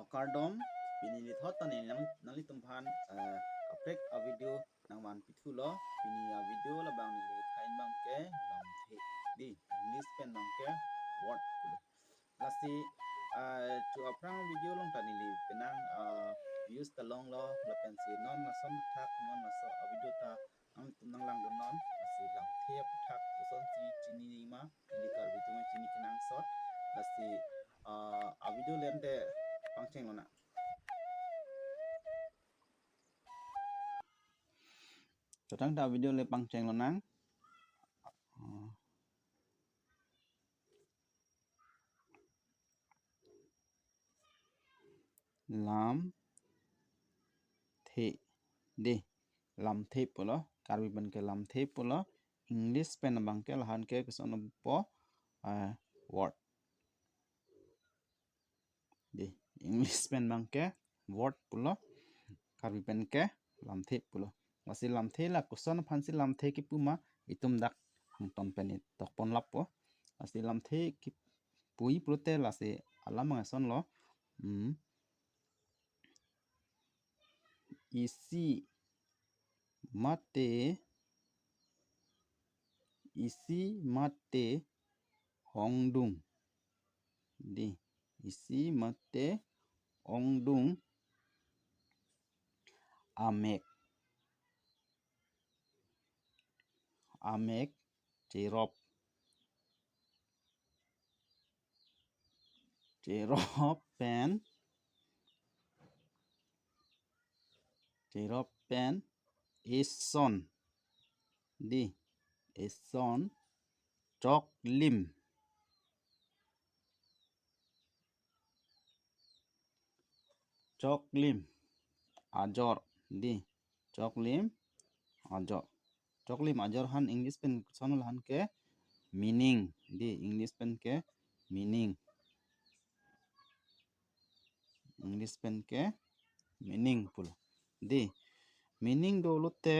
Hokardom bini thot tan nali tumpan aprek a video nang man pithulo bini a video la bang ni Thanbang ke lamthe di English pen bang ke word pulo lasi tu aprang video long tani li penang views talong lo la pensi non na som thak non na so a video ta am tumnang lang don non lasi lamthe thak son si chini ni ma ili kar video ma chini kenang sot lasi a video lente pangcheng lona tang ta video le pangcheng lonang lam the de lam the polo karbi ban ke lam the polo English pen bang ke lahan ke son po word de English pen bang ke word polo karbi pen ke lam the polo wasi lam the la kuson phansi lam the ki puma itum dak hangton pen tok pon lapo wasi lam the ki pui prote la se alam ma son lo isi mate hongdung di isi mate hongdung amek cerop pen ison di ison choklim ajor di choklim ajor han English pen sonol han ke meaning di English pen ke meaning pul di meaning dolote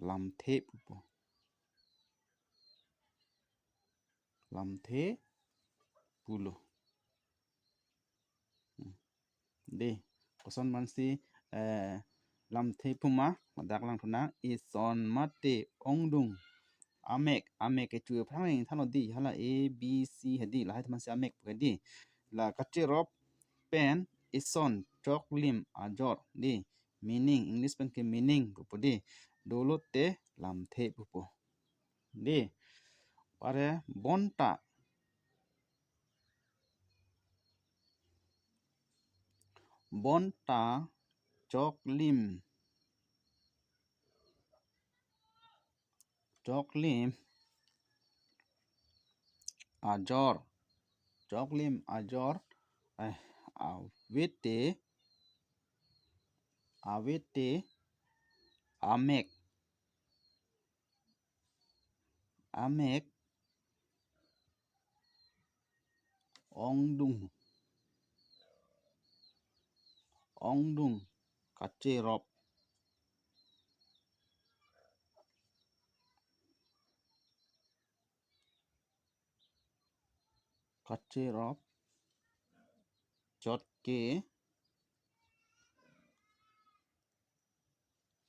lamthe pupo lamthe pulo di koson mansi lamthe puma madak lang thuna ison mate ongdung amek ke chu phang thano di hala a b c hadi la hat mansi amek di la kacherop pen ison choklim ajor di meaning English pen ke meaning pupo di dolote lamthe pupo di pare bonta choklim ajor awete amek ongdung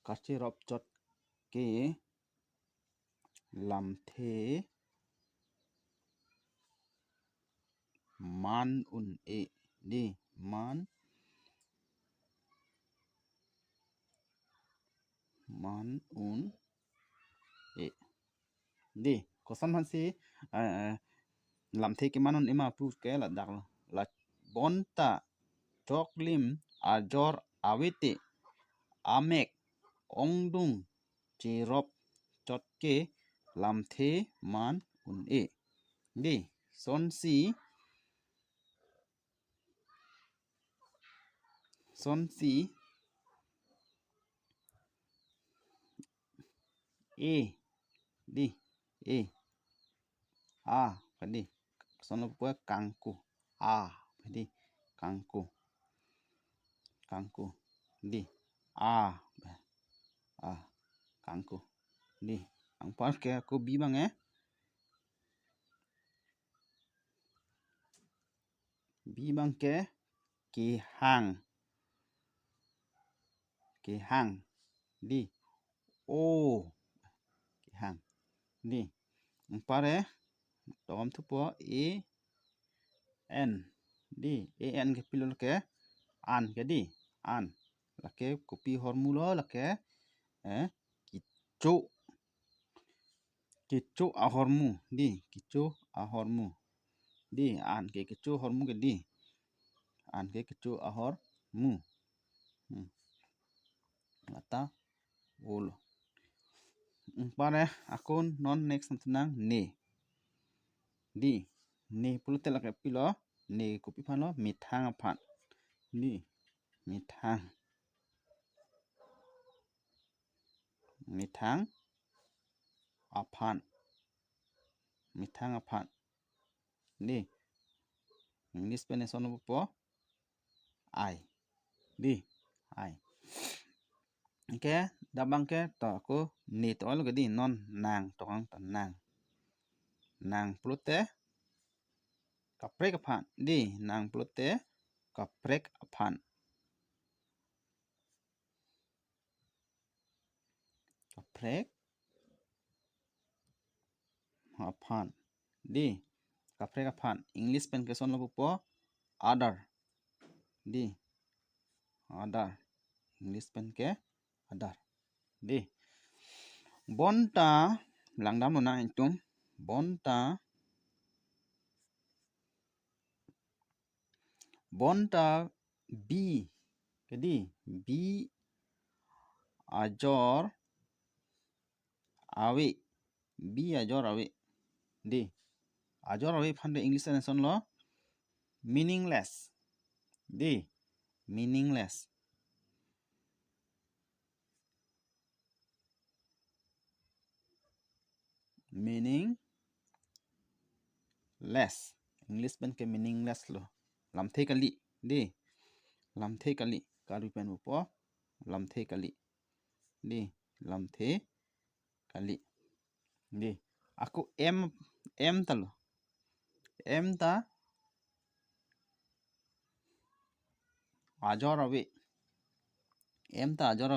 kacherop chotke lamthe man un e di man un e di kosan hansi lamthe ke manon ema pu ke la dak la bonta choklim ajor awete amek ongdung cerop chotke lamthe man un e di sonsi e di e a padi sono pue kangku a padi kangku di kangku di ang par ke aku bi bang B bang ke hang di O ke hang di pare tom tu po A N di A N ke pilul ke an ke di an lake kopi hormulo lake kicu ahormu di kicu ahormu di an ke kicu ahormu ke di an ke kicu ahormu lata ul pare akun non next tenang ne di ne pulu telak pilo ne kopi phano mithang aphan di mithang aphan di English penation po I di I ke dabang ke to aku ni to lo di non nang tong nang plute kaprek aphan di nang plute kaprek aphan di kaprek aphan English pen keson lo po other di other English pen ke other di bonta langdam no na intum bonta B jadi B ajor awe di ajor awe phande English translation lo meaningless di meaningless English pen ke meaningless lo lamthe kali di lamthe kali karu pen po lamthe kali di lamthe kali di aku m talo m ta ajor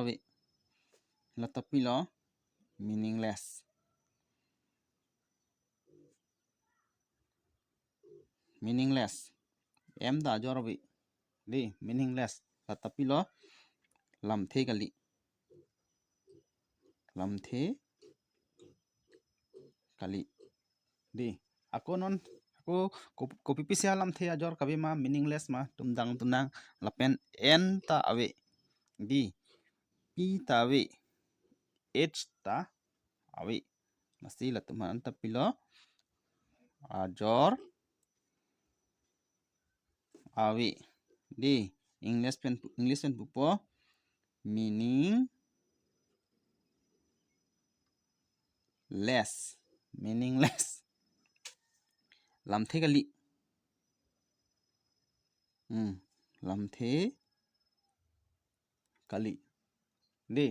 awe latapi lo meaningless m ta ajor awe di meaningless latapi lo lamthe kali di aku kopi pisia lamthe ajor kabe ma meaningless ma tunang lapen n ta awe di p ta awe h ta awe mesti latuman tapilo ajor awe di English pen pupo meaningless lamthe kali lamthe kali di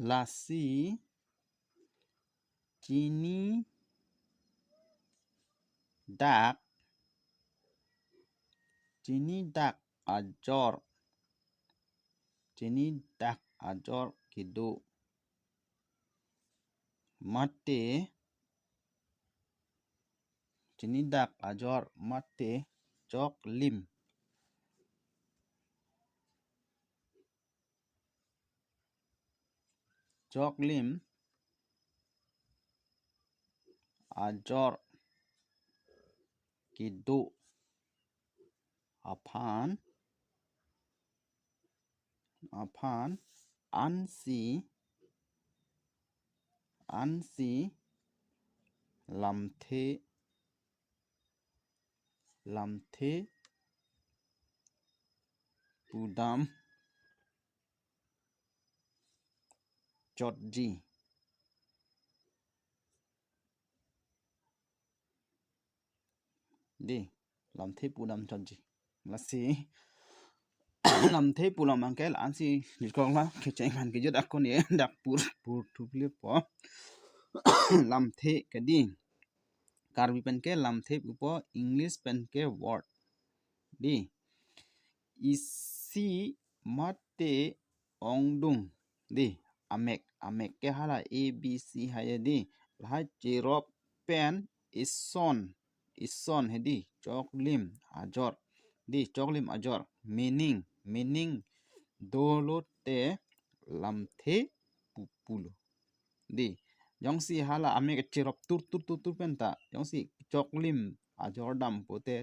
lasi chini dak ajor kido mate chini dak ajor mate jok lim ajor kido aphan ansi lamthe pudam jotji di lamthe pudam jotji lasi lamthe pulam angkel ansi dikongla kecaiman kejut aku ni dak pur tupli po lamthe kedi Karbi pen ke lamthe upo English pen ke word di isi mate ongdung di amek ke hala a b c haya di lahai jirop pen ison hedi choklim ajor di choklim ajor meaning dolote lamthe pupulo di jongsi hala amek jirop tur penta jongsi choklim ajor dam pote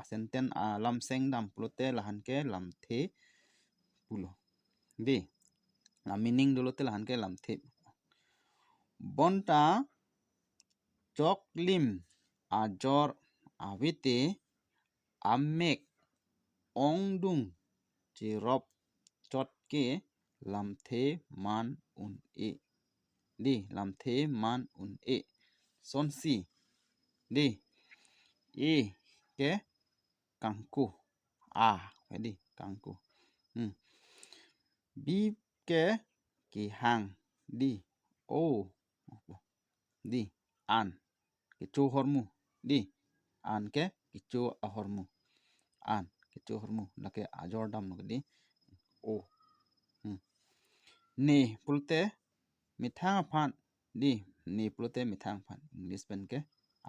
asenten lamseng dam pulote lahan ke lamthe pulo di la meaning dolote lahan ke lamthe bonta choklim ajor awite amek ongdung jirop chotke lamthe man un e di lamthe man un e sonsi di e ke kangku di kangku bi ke kihang di di an kicu hormu di an ke kicu ahormu an kicu hormu lake ajor dam di ne pulte mithang phan di ne pulte mithang phan English pen ke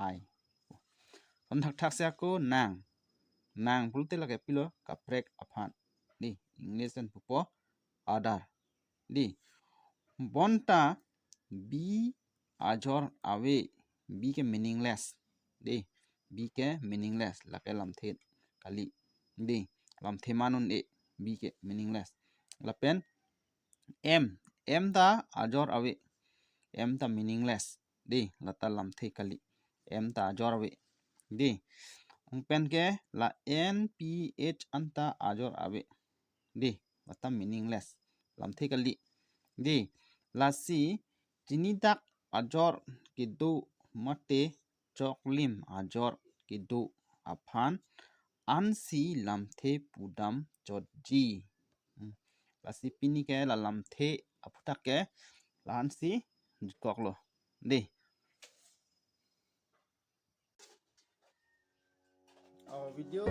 ai on thak se aku nang pulte lake pilo kaprek aphan di English pen pupo adar di bonta bi ajor awe bi ke meaningless di bi ke meaningless lake lamthe kali di lamthe manun e bi ke meaningless lapen em ta ajor awe em ta meaningless di lata lamthe kali em ta ajor awe di pen ke la nph anta ajor awe di lata meaningless lamthe kali di lasi tinidak ajor kidu mate choklim ajor kidu aphan ansi lamthe pudam chodji lasi pini ke la lamthe aputak ke la ansi jikoklo di our video